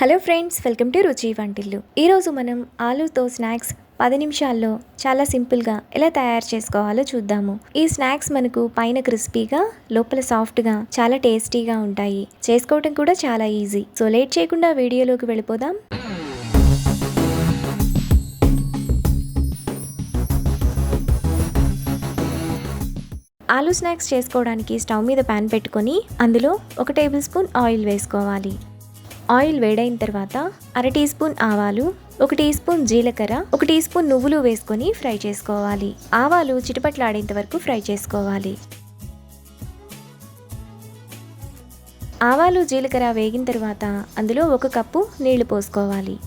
Hello friends, welcome to రుచి వంటిల్లు. ఈరోజు మనం ఆలూతో స్నాక్స్ 10 నిమిషాల్లో చాలా సింపుల్గా ఎలా తయారు చేసుకోవాలో చూద్దాము. ఈ స్నాక్స్ మనకు పైన క్రిస్పీగా, లోపల సాఫ్ట్గా, చాలా టేస్టీగా ఉంటాయి. చేసుకోవటం కూడా చాలా ఈజీ. సో లేట్ చేయకుండా వీడియోలోకి వెళ్ళిపోదాం. ఆలూ స్నాక్స్ చేసుకోవడానికి స్టవ్ మీద ప్యాన్ పెట్టుకొని అందులో 1 టేబుల్ స్పూన్ ఆయిల్ వేసుకోవాలి. ఆయిల్ వేడైన తర్వాత 1/2 టీ స్పూన్ ఆవాలు, 1 టీ స్పూన్ జీలకర్ర, 1 టీ స్పూన్ నువ్వులు వేసుకొని ఫ్రై చేసుకోవాలి. ఆవాలు చిటపట్లాడేంత వరకు ఫ్రై చేసుకోవాలి. ఆవాలు జీలకర్ర వేగిన తర్వాత అందులో 1 కప్పు నీళ్లు పోసుకోవాలి.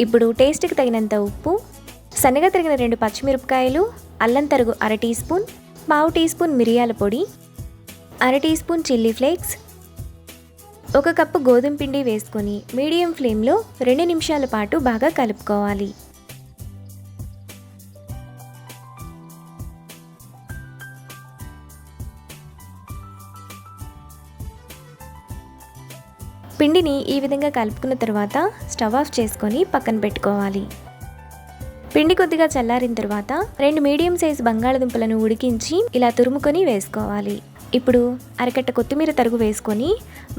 ఇప్పుడు టేస్ట్కి తగినంత ఉప్పు, సన్నగా తరిగిన 2 పచ్చిమిరపకాయలు, అల్లం తరుగు 1/2 టీ స్పూన్, 1/2 టీ స్పూన్ మిరియాల పొడి, 1/2 teaspoon chilli flakes, 1 cup గోధుమ పిండి వేసుకొని మీడియం ఫ్లేమ్లో 2 నిమిషాల పాటు బాగా కలుపుకోవాలి. పిండిని ఈ విధంగా కలుపుకున్న తర్వాత స్టవ్ ఆఫ్ చేసుకొని పక్కన పెట్టుకోవాలి. పిండి కొద్దిగా చల్లారిన తర్వాత 2 మీడియం సైజు బంగాళదుంపలను ఉడికించి ఇలా తురుముకొని వేసుకోవాలి. ఇప్పుడు అరకట్ట కొత్తిమీర తరుగు వేసుకొని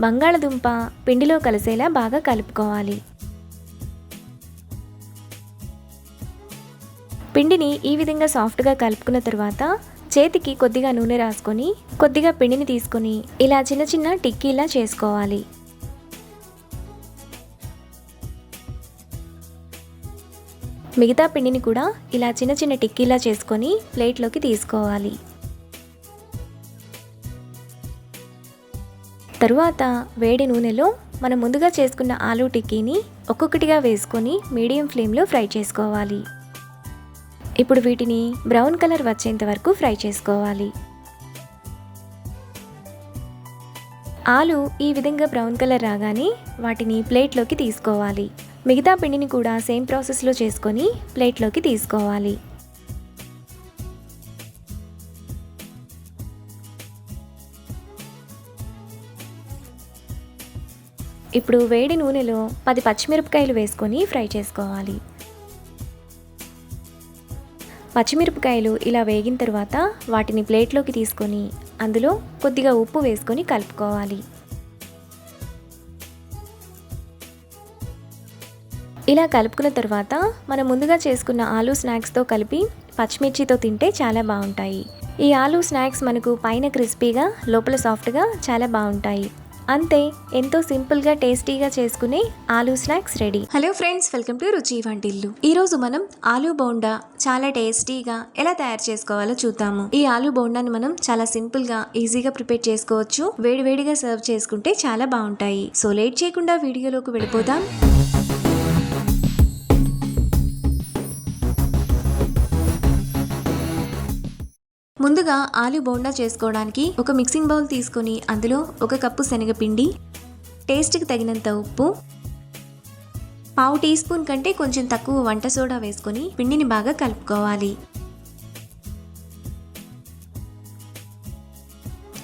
బంగాళదుంప పిండిలో కలిసేలా బాగా కలుపుకోవాలి. పిండిని ఈ విధంగా సాఫ్ట్గా కలుపుకున్న తర్వాత చేతికి కొద్దిగా నూనె రాసుకొని కొద్దిగా పిండిని తీసుకొని ఇలా చిన్న చిన్న టిక్కీలా చేసుకోవాలి. మిగతా పిండిని కూడా ఇలా చిన్న చిన్న టిక్కీలా చేసుకొని ప్లేట్లోకి తీసుకోవాలి. తరువాత వేడి నూనెలో మనం ముందుగా చేసుకున్న ఆలూ టిక్కీని ఒక్కొక్కటిగా వేసుకొని మీడియం ఫ్లేమ్లో ఫ్రై చేసుకోవాలి. ఇప్పుడు వీటిని బ్రౌన్ కలర్ వచ్చేంత వరకు ఫ్రై చేసుకోవాలి. ఆలు ఈ విధంగా బ్రౌన్ కలర్ రాగానే వాటిని ప్లేట్లోకి తీసుకోవాలి. మిగతా పిండిని కూడా సేమ్ ప్రాసెస్లో చేసుకొని ప్లేట్లోకి తీసుకోవాలి. ఇప్పుడు వేడి నూనెలో 10 పచ్చిమిరపకాయలు వేసుకొని ఫ్రై చేసుకోవాలి. పచ్చిమిరపకాయలు ఇలా వేగిన తర్వాత వాటిని ప్లేట్లోకి తీసుకొని అందులో కొద్దిగా ఉప్పు వేసుకొని కలుపుకోవాలి. ఇలా కలుపుకున్న తర్వాత మనం ముందుగా చేసుకున్న ఆలూ స్నాక్స్తో కలిపి పచ్చిమిర్చితో తింటే చాలా బాగుంటాయి. ఈ ఆలూ స్నాక్స్ మనకు పైన క్రిస్పీగా, లోపల సాఫ్ట్గా చాలా బాగుంటాయి. అంతే, ఎంతో సింపుల్గా టేస్టీగా చేసుకునే aloo snacks ready. Hello friends, welcome to రుచి వంటిల్లు. ఈరోజు మనం ఆలూ బోండా చాలా టేస్టీగా ఎలా తయారు చేసుకోవాలో చూద్దాము. ఈ ఆలూ బోండాని మనం చాలా సింపుల్గా ఈజీగా ప్రిపేర్ చేసుకోవచ్చు. వేడివేడిగా సర్వ్ చేసుకుంటే చాలా బాగుంటాయి. సో లేట్ చేయకుండా వీడియోలోకి వెళ్ళిపోదాం. ముందుగా ఆలూ బోండా చేసుకోవడానికి ఒక మిక్సింగ్ బౌల్ తీసుకొని అందులో 1 కప్పు శనగపిండి, టేస్ట్కి తగినంత ఉప్పు, 1/2 టీ స్పూన్ కంటే కొంచెం తక్కువ వంట సోడా వేసుకొని పిండిని బాగా కలుపుకోవాలి.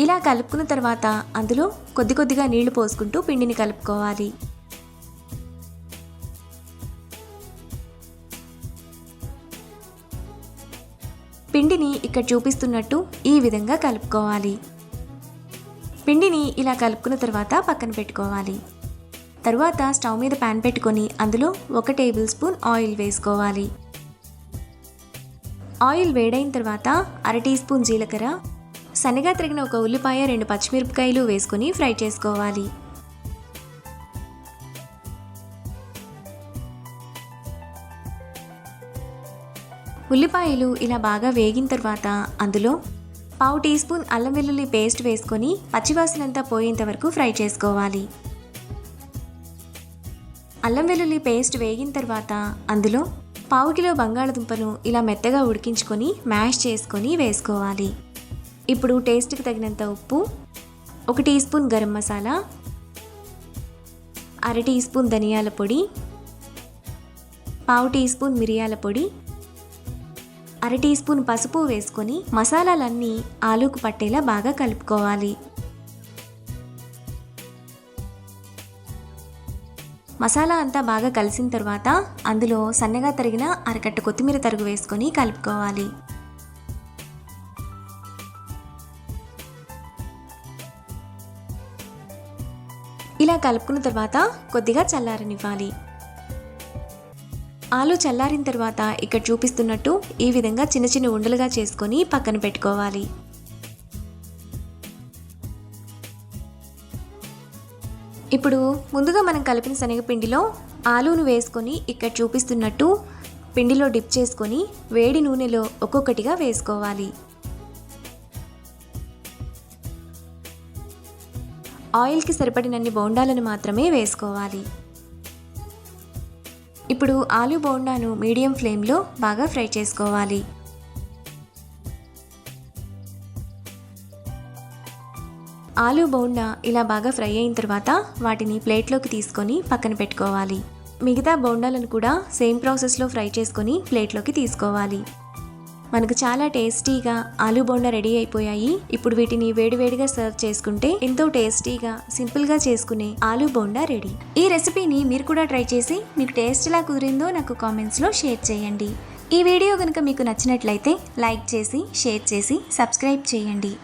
ఇలా కలుపుకున్న తర్వాత అందులో కొద్దిగా నీళ్లు పోసుకుంటూ పిండిని కలుపుకోవాలి. పిండిని ఇక్కడ చూపిస్తున్నట్టు ఈ విధంగా కలుపుకోవాలి. పిండిని ఇలా కలుపుకున్న తర్వాత పక్కన పెట్టుకోవాలి. తరువాత స్టవ్ మీద ప్యాన్ పెట్టుకొని అందులో 1 టేబుల్ స్పూన్ ఆయిల్ వేసుకోవాలి. ఆయిల్ వేడైన తర్వాత 1/2 టీ స్పూన్ జీలకర్ర, సన్నగా తరిగిన 1 ఉల్లిపాయ, 2 పచ్చిమిరపకాయలు వేసుకొని ఫ్రై చేసుకోవాలి. ఉల్లిపాయలు ఇలా బాగా వేగిన తర్వాత అందులో 1/2 టీ స్పూన్ అల్లం వెల్లుల్లి పేస్ట్ వేసుకొని పచ్చివాసనంతా పోయేంత వరకు ఫ్రై చేసుకోవాలి. అల్లం వెల్లుల్లి పేస్ట్ వేగిన తర్వాత అందులో 1/2 కిలో బంగాళదుంపను ఇలా మెత్తగా ఉడికించుకొని మ్యాష్ చేసుకొని వేసుకోవాలి. ఇప్పుడు టేస్ట్కి తగినంత ఉప్పు, 1 teaspoon garam masala, 1/2 teaspoon ధనియాల పొడి, 1/2 టీ స్పూన్ మిరియాల పొడి, 1/2 టీ స్పూన్ పసుపు వేసుకొని మసాలాలన్నీ ఆలూకు పట్టేలా బాగా కలుపుకోవాలి. మసాలా అంతా బాగా కలిసిన తర్వాత అందులో సన్నగా తరిగిన అరకట్ట కొత్తిమీర తరుగు వేసుకొని కలుపుకోవాలి. ఇలా కలుపుకున్న తర్వాత కొద్దిగా చల్లారనివ్వాలి. ఆలు చల్లారిన తర్వాత ఇక్కడ చూపిస్తున్నట్టు ఈ విధంగా చిన్న చిన్న ఉండలుగా చేసుకొని పక్కన పెట్టుకోవాలి. ఇప్పుడు ముందుగా మనం కలిపిన శనగపిండిలో ఆలూను వేసుకొని ఇక్కడ చూపిస్తున్నట్టు పిండిలో డిప్ చేసుకొని వేడి నూనెలో ఒక్కొక్కటిగా వేసుకోవాలి. ఆయిల్కి సరిపడినన్ని బోండాలను మాత్రమే వేసుకోవాలి. ఇప్పుడు ఆలు బోండాను మీడియం ఫ్లేమ్లో బాగా ఫ్రై చేసుకోవాలి. ఆలు బోండా ఇలా బాగా ఫ్రై అయిన తర్వాత వాటిని ప్లేట్లోకి తీసుకొని పక్కన పెట్టుకోవాలి. మిగతా బోండాలను కూడా సేమ్ ప్రాసెస్లో ఫ్రై చేసుకొని ప్లేట్లోకి తీసుకోవాలి. మనకు చాలా టేస్టీగా ఆలు బోండా రెడీ అయిపోయాయి. ఇప్పుడు వీటిని వేడివేడిగా సర్వ్ చేసుకుంటే ఎంతో టేస్టీగా సింపుల్గా చేసుకునే ఆలు బోండా రెడీ. ఈ రెసిపీని మీరు కూడా ట్రై చేసి మీకు టేస్ట్ ఎలా కుదిరిందో నాకు కామెంట్స్లో షేర్ చేయండి. ఈ వీడియో కనుక మీకు నచ్చినట్లయితే లైక్ చేసి షేర్ చేసి సబ్స్క్రైబ్ చేయండి.